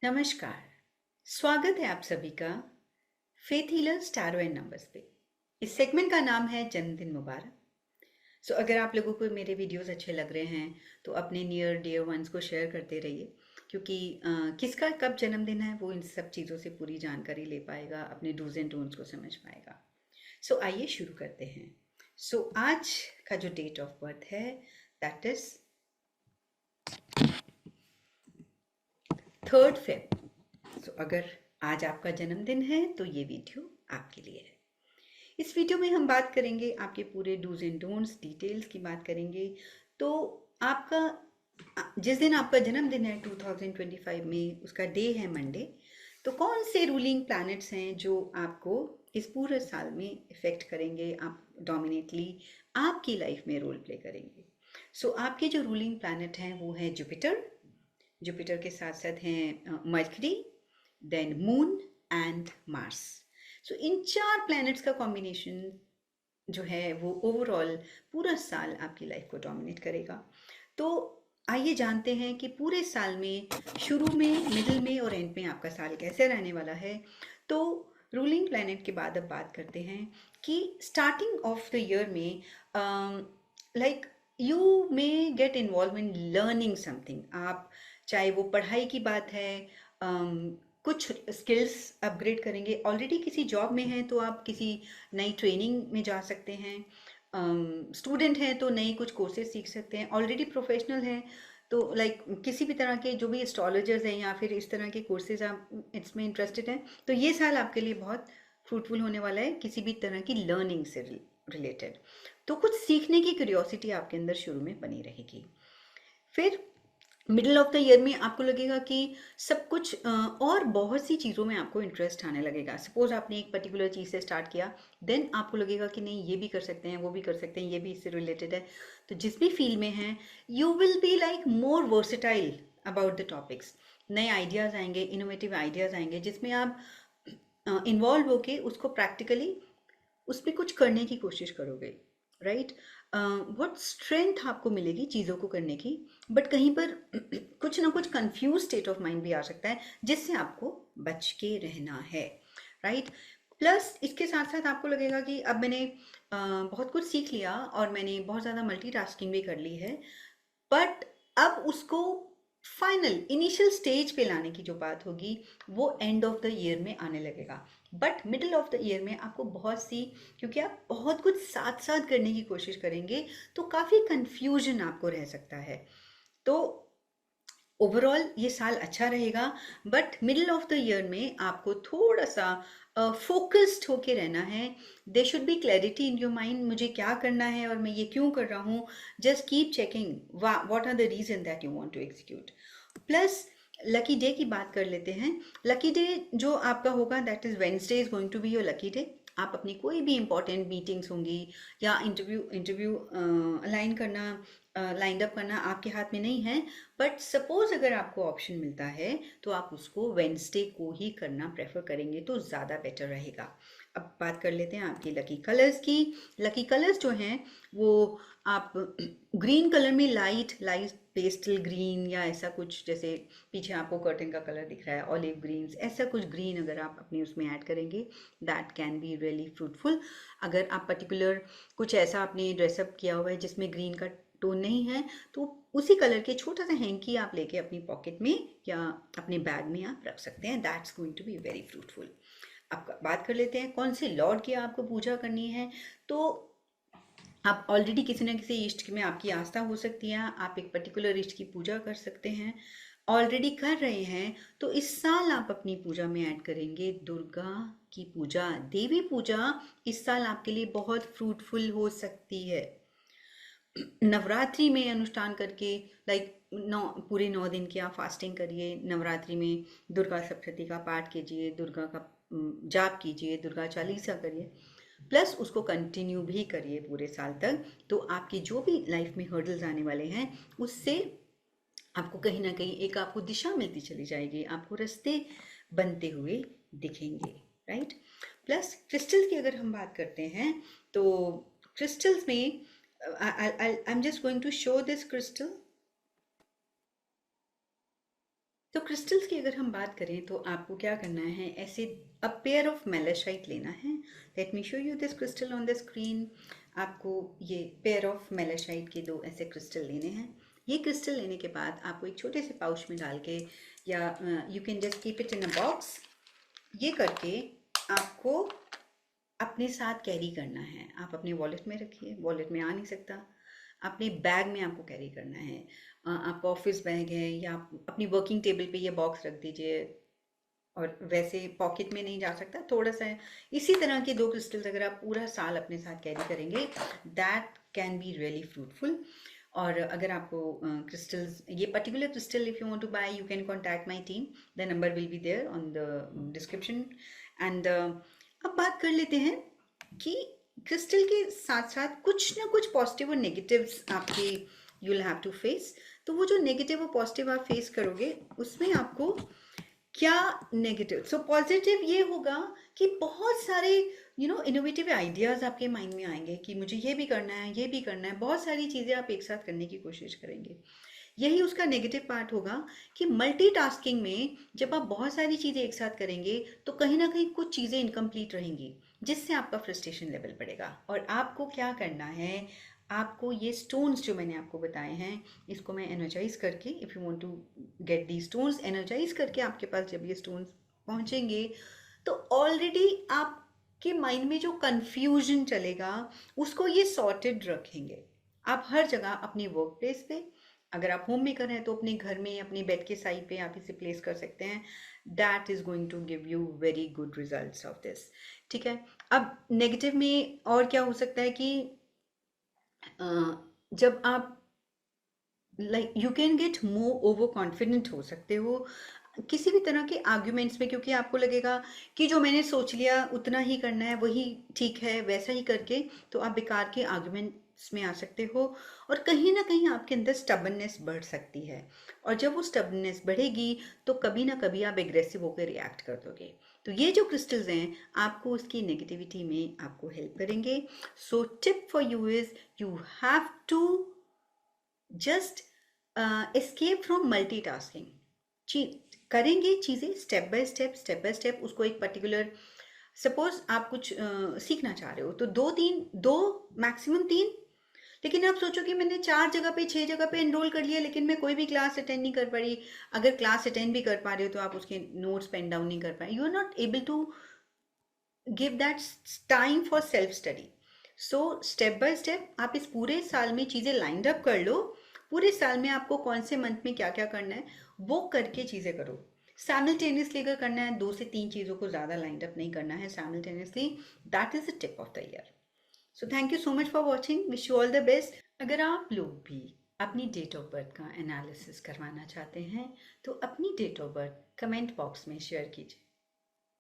नमस्कार। स्वागत है आप सभी का faith healers tarot and numbers पे। इस सेगमेंट का नाम है जन्मदिन मुबारक। अगर आप लोगों को मेरे वीडियोस अच्छे लग रहे हैं तो अपने नियर डियर वंस को शेयर करते रहिए, क्योंकि किसका कब जन्मदिन है वो इन सब चीज़ों से पूरी जानकारी ले पाएगा, अपने डूज एंड डोंट्स को समझ पाएगा। आइए शुरू करते हैं। आज का जो डेट ऑफ बर्थ है दैट इज 3rd Feb। अगर आज आपका जन्मदिन है तो ये वीडियो आपके लिए है। इस वीडियो में हम बात करेंगे आपके पूरे डूज एंड डोंट्स, डिटेल्स की बात करेंगे। तो आपका जिस दिन आपका जन्मदिन है 2025 में, उसका डे है मंडे। तो कौन से रूलिंग प्लैनेट्स हैं जो आपको इस पूरे साल में इफेक्ट करेंगे, आप डोमिनेटली आपकी लाइफ में रोल प्ले करेंगे। आपके जो रूलिंग प्लैनेट हैं वो है जुपिटर। जुपिटर के साथ साथ हैं Mercury, then moon and Mars. इन 4 प्लैनेट्स का कॉम्बिनेशन जो है वो ओवरऑल पूरा साल आपकी लाइफ को डोमिनेट करेगा। तो आइए जानते हैं कि पूरे साल में शुरू में, मिडिल में और एंड में आपका साल कैसे रहने वाला है। तो रूलिंग प्लैनेट के बाद अब बात करते हैं कि स्टार्टिंग ऑफ द ईयर में like you may get involve in learning something. आप चाहे वो पढ़ाई की बात है, कुछ स्किल्स अपग्रेड करेंगे। ऑलरेडी किसी जॉब में हैं तो आप किसी नई ट्रेनिंग में जा सकते हैं। स्टूडेंट हैं तो नई कुछ कोर्सेज सीख सकते हैं। ऑलरेडी प्रोफेशनल हैं तो किसी भी तरह के जो भी एस्ट्रोलॉजर्स हैं या फिर इस तरह के कोर्सेज आप इसमें इंटरेस्टेड हैं तो ये साल आपके लिए बहुत फ्रूटफुल होने वाला है किसी भी तरह की लर्निंग से रिलेटेड। तो कुछ सीखने की क्यूरियोसिटी आपके अंदर शुरू में बनी रहेगी। फिर मिडिल ऑफ द ईयर में आपको लगेगा कि सब कुछ और बहुत सी चीज़ों में आपको इंटरेस्ट आने लगेगा। सपोज आपने एक पर्टिकुलर चीज़ से स्टार्ट किया, देन आपको लगेगा कि नहीं ये भी कर सकते हैं, वो भी कर सकते हैं, ये भी इससे रिलेटेड है। तो जिस भी फील्ड में हैं you will be like more versatile about the topics. नए आइडियाज़ आएंगे, इनोवेटिव आइडियाज़ आएंगे जिसमें आप इन्वॉल्व होके उसको प्रैक्टिकली उस पर कुछ करने की कोशिश करोगे। राइट, बहुत स्ट्रेंथ आपको मिलेगी चीज़ों को करने की। बट कहीं पर कुछ ना कुछ कंफ्यूज स्टेट ऑफ माइंड भी आ सकता है जिससे आपको बच के रहना है। राइट, प्लस इसके साथ साथ आपको लगेगा कि अब मैंने बहुत कुछ सीख लिया और मैंने बहुत ज़्यादा मल्टीटास्किंग भी कर ली है, बट अब उसको फाइनल इनिशियल स्टेज पे लाने की जो बात होगी वो एंड ऑफ द ईयर में आने लगेगा। But middle of the year में आपको बहुत सी, क्योंकि आप बहुत कुछ साथ साथ करने की कोशिश करेंगे तो काफ़ी कंफ्यूजन आपको रह सकता है। तो ओवरऑल ये साल अच्छा रहेगा, but middle of the year में आपको थोड़ा सा फोकस्ड होके रहना है। They should be clarity in your mind, मुझे क्या करना है और मैं ये क्यों कर रहा हूँ। Just keep checking what are the reason that you want to execute. Plus lucky day की बात कर लेते हैं। लकी डे जो आपका होगा that is Wednesday is going to be your lucky day. आप अपनी कोई भी इंपॉर्टेंट मीटिंग्स होंगी या इंटरव्यू अलाइन करना, लाइंड अप करना आपके हाथ में नहीं है। बट सपोज अगर आपको ऑप्शन मिलता है तो आप उसको वेंसडे को ही करना प्रेफर करेंगे तो ज़्यादा बेटर रहेगा। अब बात कर लेते हैं आपकी लकी कलर्स की। लकी कलर्स जो हैं वो आप ग्रीन कलर में लाइट लाइट पेस्टल ग्रीन या ऐसा कुछ, जैसे पीछे आपको कर्टन का कलर दिख रहा है ऑलिव ग्रीन्स, ऐसा कुछ ग्रीन अगर आप अपनी उसमें ऐड करेंगे that can be really fruitful. अगर आप पर्टिकुलर कुछ ऐसा आपने ड्रेसअप किया हुआ है जिसमें ग्रीन का टोन नहीं है तो उसी कलर के छोटा सा हैंकी आप लेके अपनी पॉकेट में या अपने बैग में आप रख सकते हैं। That's going to be very fruitful. अब बात कर लेते हैं कौन से लॉर्ड की आपको पूजा करनी है। तो आप ऑलरेडी किसी न किसी इष्ट में आपकी आस्था हो सकती है, आप एक पर्टिकुलर इष्ट की पूजा कर सकते हैं, ऑलरेडी कर रहे हैं तो इस साल आप अपनी पूजा में ऐड करेंगे दुर्गा की पूजा। देवी पूजा इस साल आपके लिए बहुत फ्रूटफुल हो सकती है। नवरात्रि में अनुष्ठान करके पूरे 9 दिन की आप फास्टिंग करिए। नवरात्रि में दुर्गा सप्तशती का पाठ कीजिए, दुर्गा का जाप कीजिए, दुर्गा चालीसा करिए, प्लस उसको कंटिन्यू भी करिए पूरे साल तक। तो आपकी जो भी लाइफ में हर्डल्स आने वाले हैं उससे आपको कहीं ना कहीं एक आपको दिशा मिलती चली जाएगी, आपको रास्ते बनते हुए दिखेंगे। राइट, प्लस क्रिस्टल्स की अगर हम बात करते हैं तो क्रिस्टल्स में I'm just going to show this crystal. तो क्रिस्टल्स की अगर हम बात करें तो आपको क्या करना है, ऐसे अ पेयर ऑफ मेलाशाइट लेना है। Let me show you this crystal on the screen. आपको ये पेयर ऑफ मेलाशाइट के 2 ऐसे क्रिस्टल लेने हैं। ये क्रिस्टल लेने के बाद आपको एक छोटे से पाउच में डाल के, या you can just keep it in a box, ये करके आपको अपने साथ कैरी करना है। आप अपने वॉलेट में रखिए, वॉलेट में आ नहीं सकता, अपने बैग में आपको कैरी करना है। आपका ऑफिस बैग है या आप अपनी वर्किंग टेबल पे ये बॉक्स रख दीजिए, और वैसे पॉकेट में नहीं जा सकता, थोड़ा सा है। इसी तरह के 2 क्रिस्टल्स अगर आप पूरा साल अपने साथ कैरी करेंगे, that can be really fruitful. और अगर आपको क्रिस्टल्स, ये particular crystal if you want to buy, you can contact my team, the number will be there on the description. And अब बात कर लेते हैं कि क्रिस्टल के साथ साथ कुछ ना कुछ पॉजिटिव और नेगेटिव्स आपके you will have to face. तो वो जो नेगेटिव और पॉजिटिव आप फेस करोगे, उसमें आपको क्या नेगेटिव, सो पॉजिटिव ये होगा कि बहुत सारे इनोवेटिव आइडियाज़ आपके माइंड में आएंगे कि मुझे ये भी करना है, ये भी करना है, बहुत सारी चीज़ें आप एक साथ करने की कोशिश करेंगे। यही उसका नेगेटिव पार्ट होगा कि मल्टीटास्किंग में जब आप बहुत सारी चीज़ें एक साथ करेंगे तो कहीं ना कहीं कुछ चीज़ें इनकम्प्लीट रहेंगी, जिससे आपका फ्रस्ट्रेशन लेवल बढ़ेगा। और आपको क्या करना है, आपको ये स्टोन्स जो मैंने आपको बताए हैं, इसको मैं एनर्जाइज करके, if you want to get the stones, energise करके आपके पास जब ये स्टोन्स पहुंचेंगे तो ऑलरेडी आपके माइंड में जो कंफ्यूजन चलेगा उसको ये सॉर्टेड रखेंगे। आप हर जगह अपनी वर्क प्लेस पे, अगर आप होम मेकर हैं तो अपने घर में अपने बेड के साइड पे आप इसे प्लेस कर सकते हैं। That is going to give you very good results of this. ठीक है। अब नेगेटिव में और क्या हो सकता है कि जब आप like you can get more over confident हो सकते हो किसी भी तरह के आर्ग्यूमेंट्स में, क्योंकि आपको लगेगा कि जो मैंने सोच लिया उतना ही करना है, वही ठीक है, वैसा ही करके तो आप बेकार के आर्ग्यूमेंट्स में आ सकते हो। और कहीं ना कहीं आपके अंदर स्टबननेस बढ़ सकती है, और जब वो स्टबननेस बढ़ेगी तो कभी ना कभी आप एग्रेसिव होकर रिएक्ट कर दोगे। तो ये जो क्रिस्टल्स हैं आपको उसकी नेगेटिविटी में आपको हेल्प करेंगे। So tip for you is you have to just escape from multitasking. करेंगे चीज़ें स्टेप बाय स्टेप, उसको एक पर्टिकुलर, सपोज आप कुछ सीखना चाह रहे हो तो 2 मैक्सिमम 3, लेकिन आप सोचो कि मैंने 4 जगह पे 6 जगह पे एनरोल कर लिया लेकिन मैं कोई भी क्लास अटेंड नहीं कर पा रही। अगर क्लास अटेंड भी कर पा रहे हो तो आप उसके नोट्स पेन डाउन नहीं कर पाए, you are not able to give that time for self study. So step by step आप इस पूरे साल में चीज़ें लाइंड अप कर लो। पूरे साल में आपको कौन से मंथ में क्या क्या करना है वो करके चीज़ें करो। साइमल्टेनियसली अगर करना है, 2 से 3 चीज़ों को ज़्यादा लाइंड अप नहीं करना है simultaneously. That is the tip of the year. So thank you so much for watching, wish you all the best. अगर आप लोग भी अपनी डेट ऑफ बर्थ का एनालिसिस करवाना चाहते हैं तो अपनी date of birth comment box में शेयर कीजिए।